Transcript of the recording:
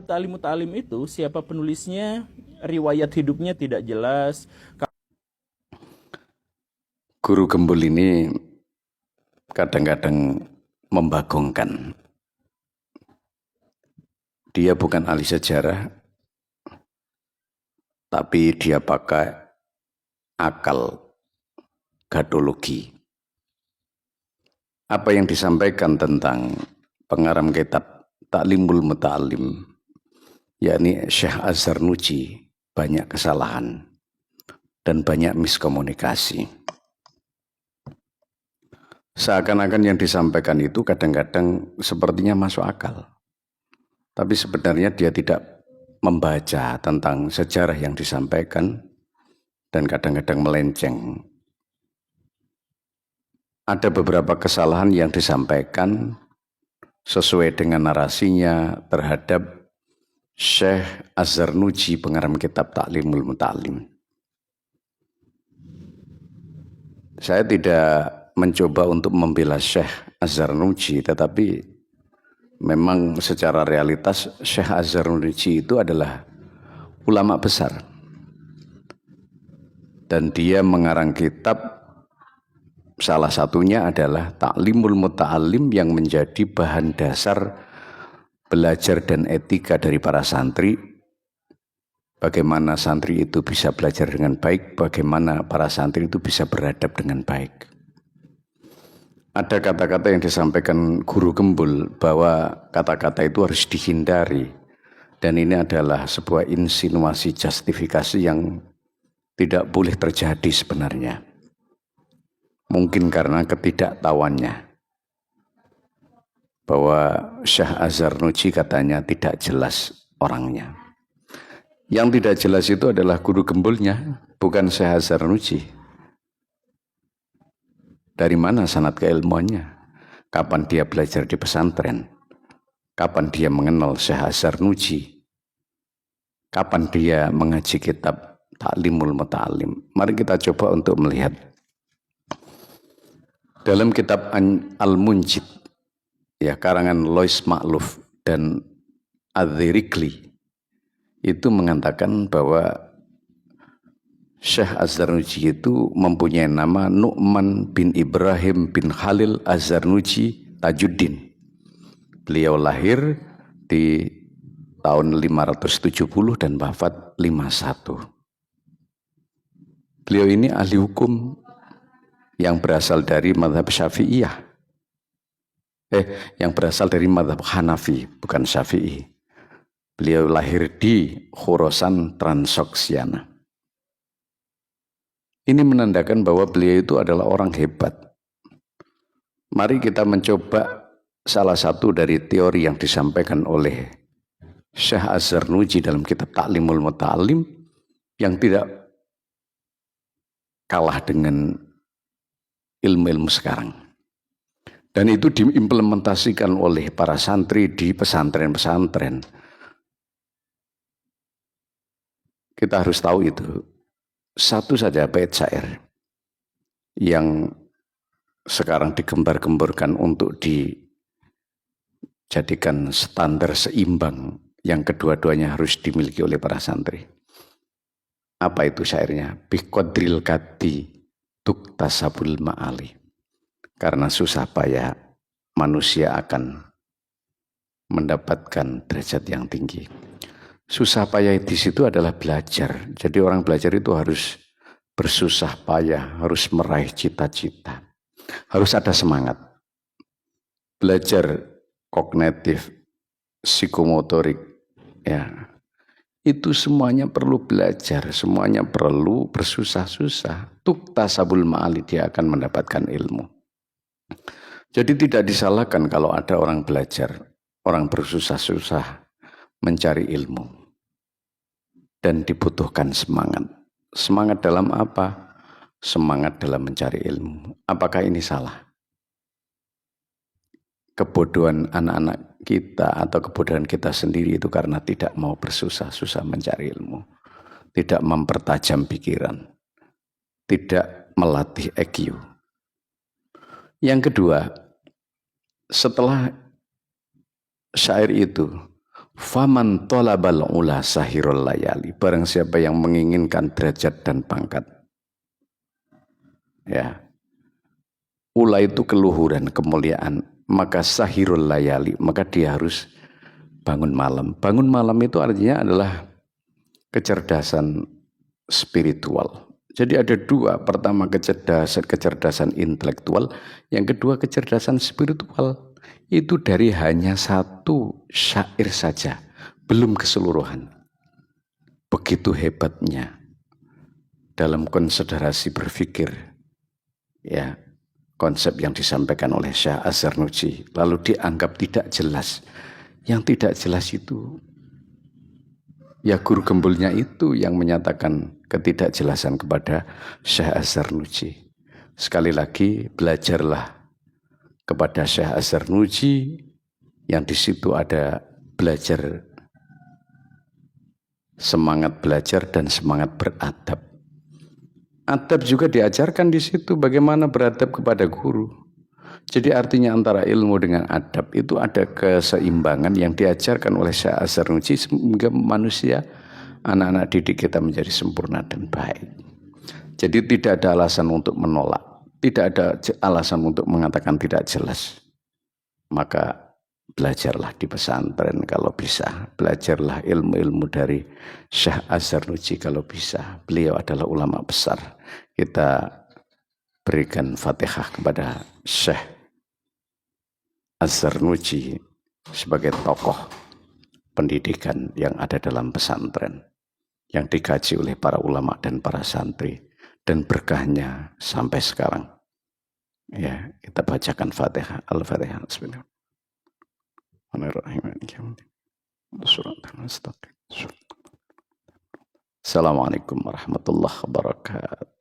kitab Ta'lim Muta'alim itu siapa penulisnya, riwayat hidupnya tidak jelas. Guru Gembul ini kadang-kadang membagongkan. Dia bukan ahli sejarah, tapi dia pakai akal gadologi. Apa yang disampaikan tentang pengarang kitab Ta'limul Muta'alim, yakni Syekh Az-Zarnuji, banyak kesalahan dan banyak miskomunikasi. Seakan-akan yang disampaikan itu kadang-kadang sepertinya masuk akal. Tapi sebenarnya dia tidak membaca tentang sejarah yang disampaikan dan kadang-kadang melenceng. Ada beberapa kesalahan yang disampaikan sesuai dengan narasinya terhadap Syekh Az-Zarnuji, pengarang kitab Ta'limul Muta'alim. Saya tidak mencoba untuk membela Syekh Az-Zarnuji, tetapi memang secara realitas Syekh Az-Zarnuji itu adalah ulama besar. Dan dia mengarang kitab, salah satunya adalah Ta'limul Muta'alim, yang menjadi bahan dasar belajar dan etika dari para santri. Bagaimana santri itu bisa belajar dengan baik, bagaimana para santri itu bisa beradab dengan baik. Ada kata-kata yang disampaikan Guru Gembul bahwa kata-kata itu harus dihindari. Dan ini adalah sebuah insinuasi justifikasi yang tidak boleh terjadi sebenarnya. Mungkin karena ketidaktahuannya. Bahwa Syekh Az-Zarnuji katanya tidak jelas orangnya. Yang tidak jelas itu adalah Guru Gembulnya, bukan Syekh Az-Zarnuji. Dari mana sanad keilmuannya? Kapan dia belajar di pesantren? Kapan dia mengenal Syekh Az-Zarnuji? Kapan dia mengaji kitab Ta'limul Muta'alim? Mari kita coba untuk melihat. Dalam kitab Al-Munjid, ya, karangan Lois Ma'luf dan Adz-Dzirikli, itu mengatakan bahwa Syekh Az-Zarnuji itu mempunyai nama Nu'man bin Ibrahim bin Khalil Az-Zarnuji Tajuddin. Beliau lahir di tahun 570 dan wafat 51. Beliau ini ahli hukum yang berasal dari mazhab Syafi'iyah. Yang berasal dari mazhab Hanafi, bukan Syafi'i. Beliau lahir di Khurasan Transoksiana. Ini menandakan bahwa beliau itu adalah orang hebat. Mari kita mencoba salah satu dari teori yang disampaikan oleh Syekh Az-Zarnuji dalam kitab Ta'limul Muta'alim, yang tidak kalah dengan ilmu-ilmu sekarang. Dan itu diimplementasikan oleh para santri di pesantren-pesantren. Kita harus tahu itu. Satu saja bait syair yang sekarang digembar-gemborkan untuk dijadikan standar seimbang yang kedua-duanya harus dimiliki oleh para santri. Apa itu syairnya? Biqadril kati tuktasabul ma'ali. Karena susah payah manusia akan mendapatkan derajat yang tinggi. Susah payah di situ adalah belajar. Jadi orang belajar itu harus bersusah payah, harus meraih cita-cita. Harus ada semangat. Belajar kognitif, psikomotorik, ya. Itu semuanya perlu belajar, semuanya perlu bersusah-susah. Tuktasabul ma'ali, dia akan mendapatkan ilmu. Jadi tidak disalahkan kalau ada orang belajar, orang bersusah-susah mencari ilmu. Dan dibutuhkan semangat. Semangat dalam apa? Semangat dalam mencari ilmu. Apakah ini salah? Kebodohan anak-anak kita atau kebodohan kita sendiri itu karena tidak mau bersusah-susah mencari ilmu. Tidak mempertajam pikiran. Tidak melatih EQ. Yang kedua, setelah syair itu, Faman tolabal ula sahirul layali. Barang siapa yang menginginkan derajat dan pangkat. Ya. Ula itu keluhuran, kemuliaan. Maka sahirul layali, maka dia harus bangun malam. Bangun malam itu artinya adalah kecerdasan spiritual. Jadi ada dua. Pertama kecerdasan intelektual. Yang kedua kecerdasan spiritual. Itu dari hanya satu syair saja, belum keseluruhan. Begitu hebatnya dalam konsiderasi berpikir, ya, konsep yang disampaikan oleh Syekh Az-Zarnuji, lalu dianggap tidak jelas. Yang tidak jelas itu, ya guru gembulnya itu yang menyatakan ketidakjelasan kepada Syekh Az-Zarnuji. Sekali lagi, belajarlah kepada Syekh Az-Zarnuji, yang di situ ada belajar, semangat belajar dan semangat beradab. Adab juga diajarkan di situ, bagaimana beradab kepada guru. Jadi artinya antara ilmu dengan adab itu ada keseimbangan yang diajarkan oleh Syekh Az-Zarnuji sehingga manusia, anak-anak didik kita menjadi sempurna dan baik. Jadi tidak ada alasan untuk menolak. Tidak ada alasan untuk mengatakan tidak jelas. Maka belajarlah di pesantren kalau bisa. Belajarlah ilmu-ilmu dari Syekh Az-Zarnuji kalau bisa. Beliau adalah ulama besar. Kita berikan Fatihah kepada Syekh Az-Zarnuji sebagai tokoh pendidikan yang ada dalam pesantren, yang dikaji oleh para ulama dan para santri. Dan berkahnya sampai sekarang. Ya, kita bacakan Fatihah. Al-Fatihah. Assalamualaikum warahmatullahi wabarakatuh.